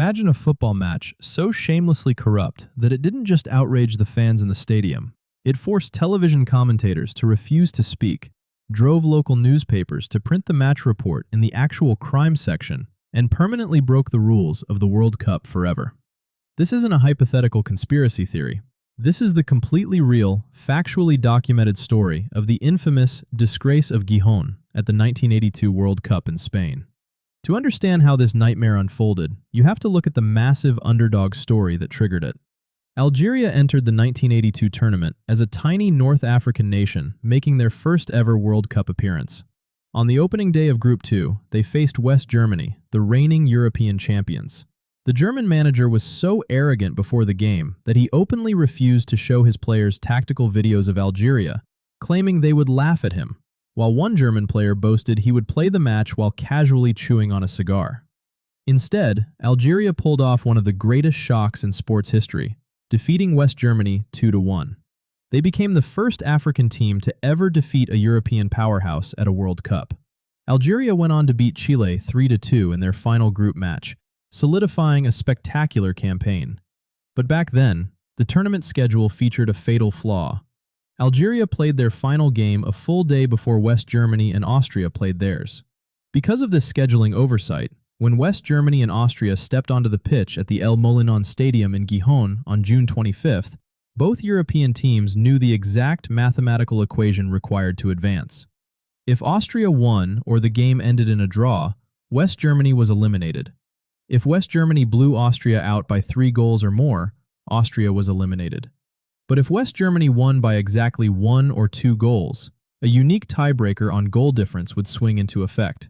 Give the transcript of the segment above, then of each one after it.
Imagine a football match so shamelessly corrupt that it didn't just outrage the fans in the stadium. It forced television commentators to refuse to speak, drove local newspapers to print the match report in the actual crime section, and permanently broke the rules of the World Cup forever. This isn't a hypothetical conspiracy theory. This is the completely real, factually documented story of the infamous Disgrace of Gijón at the 1982 World Cup in Spain. To understand how this nightmare unfolded, you have to look at the massive underdog story that triggered it. Algeria entered the 1982 tournament as a tiny North African nation, making their first ever World Cup appearance. On the opening day of Group 2, they faced West Germany, the reigning European champions. The German manager was so arrogant before the game that he openly refused to show his players tactical videos of Algeria, claiming they would laugh at him, while one German player boasted he would play the match while casually chewing on a cigar. Instead, Algeria pulled off one of the greatest shocks in sports history, defeating West Germany 2-1. They became the first African team to ever defeat a European powerhouse at a World Cup. Algeria went on to beat Chile 3-2 in their final group match, solidifying a spectacular campaign. But back then, the tournament schedule featured a fatal flaw. Algeria played their final game a full day before West Germany and Austria played theirs. Because of this scheduling oversight, when West Germany and Austria stepped onto the pitch at the El Molinón Stadium in Gijón on June 25th, both European teams knew the exact mathematical equation required to advance. If Austria won or the game ended in a draw, West Germany was eliminated. If West Germany blew Austria out by 3 goals or more, Austria was eliminated. But if West Germany won by exactly 1 or 2 goals, a unique tiebreaker on goal difference would swing into effect.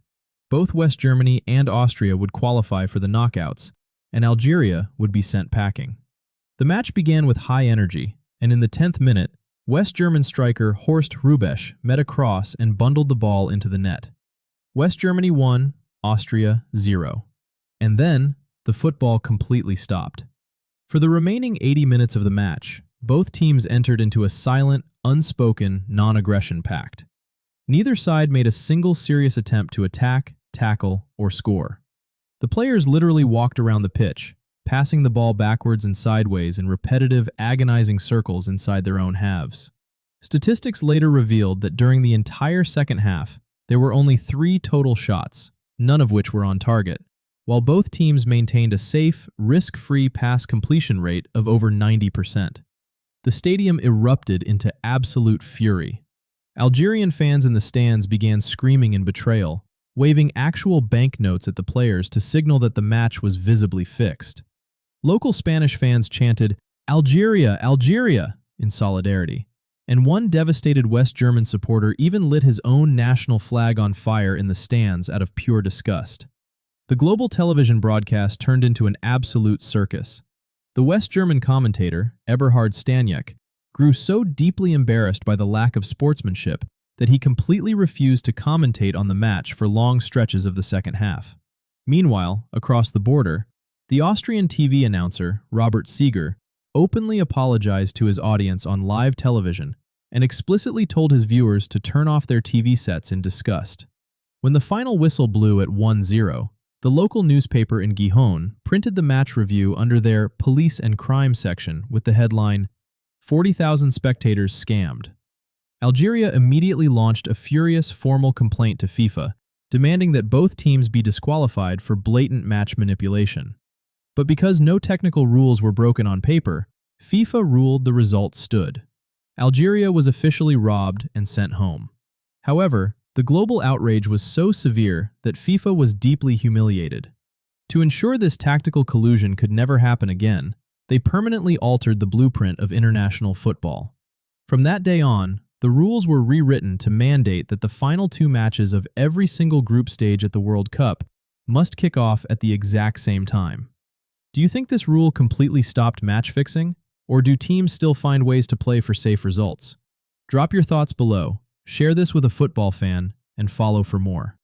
Both West Germany and Austria would qualify for the knockouts, and Algeria would be sent packing. The match began with high energy, and in the 10th minute, West German striker Horst Hrubesch met a cross and bundled the ball into the net. West Germany 1, Austria 0. And then, the football completely stopped. For the remaining 80 minutes of the match, both teams entered into a silent, unspoken, non-aggression pact. Neither side made a single serious attempt to attack, tackle, or score. The players literally walked around the pitch, passing the ball backwards and sideways in repetitive, agonizing circles inside their own halves. Statistics later revealed that during the entire second half, there were only 3 total shots, none of which were on target, while both teams maintained a safe, risk-free pass completion rate of over 90%. The stadium erupted into absolute fury. Algerian fans in the stands began screaming in betrayal, waving actual banknotes at the players to signal that the match was visibly fixed. Local Spanish fans chanted, "Algeria, Algeria," in solidarity, and one devastated West German supporter even lit his own national flag on fire in the stands out of pure disgust. The global television broadcast turned into an absolute circus. The West German commentator, Eberhard Staniek, grew so deeply embarrassed by the lack of sportsmanship that he completely refused to commentate on the match for long stretches of the second half. Meanwhile, across the border, the Austrian TV announcer, Robert Seeger, openly apologized to his audience on live television and explicitly told his viewers to turn off their TV sets in disgust. When the final whistle blew at 1-0, the local newspaper in Gijón printed the match review under their Police and Crime section with the headline, "40,000 spectators scammed." Algeria immediately launched a furious formal complaint to FIFA, demanding that both teams be disqualified for blatant match manipulation. But because no technical rules were broken on paper, FIFA ruled the result stood. Algeria was officially robbed and sent home. However, the global outrage was so severe that FIFA was deeply humiliated. To ensure this tactical collusion could never happen again, they permanently altered the blueprint of international football. From that day on, the rules were rewritten to mandate that the final 2 matches of every single group stage at the World Cup must kick off at the exact same time. Do you think this rule completely stopped match fixing, or do teams still find ways to play for safe results? Drop your thoughts below. Share this with a football fan, and follow for more.